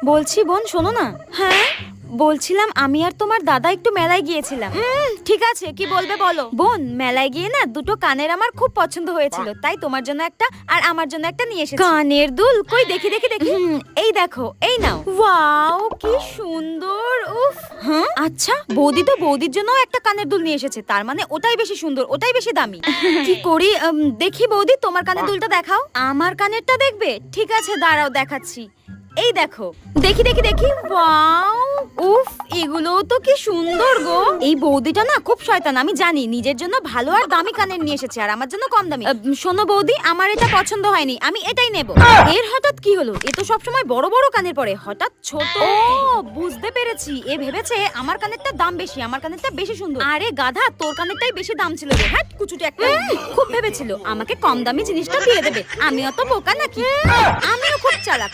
বলছি বোন শোনো না। হ্যাঁ বলছিলাম আমি আর তোমার দাদা একটু মেলায় গিয়েছিলাম। ঠিক আছে কি বলবে বলো। বোন মেলায় গিয়ে না দুটো কানের আমার খুব পছন্দ হয়েছিল, তাই তোমার জন্য একটা আর আমার জন্য একটা নিয়ে এসেছি। কানের দুল কই দেখি দেখি দেখি। এই দেখো, এই নাও। ওয়াও কি সুন্দর। উফ। হ্যাঁ আচ্ছা বৌদি তো বৌদির জন্য একটা কানের দুল নিয়ে এসেছে, তার মানে ওটাই বেশি সুন্দর, ওটাই বেশি দামি। কি করি দেখি বৌদি তোমার কানের দুলটা দেখাও। আমার কানেরটা দেখবে? ঠিক আছে দাঁড়াও দেখাচ্ছি। এই দেখো, দেখি দেখি দেখি। ওয়াও উফ এগুলো তো কি সুন্দর গো। এই বৌদিটা না খুব শয়তান, আমি জানি। নিজের জন্য ভালো আর দামি কানের নিয়ে এসেছে আর আমার জন্য কম দামি। শোনো বৌদি, আমার এটা পছন্দ হয়নি, আমি এটাই নেব। এর হঠাৎ কি হলো? এ তো সবসময় বড় বড় কানের পরে, হঠাৎ ছোট। ও বুঝতে পেরেছি, এ ভেবেছে আমার কানেরটা দাম বেশি, আমার কানেরটা বেশি সুন্দর। আরে গাধা, তোর কানেরটাই বেশি দাম ছিল রে। হ্যাঁ কুচুটে একটা। খুব ভেবেছিল আমাকে কম দামি জিনিসটা দিয়ে দেবে। আমি অত বোকা নাকি? আমিও খুব চালাক।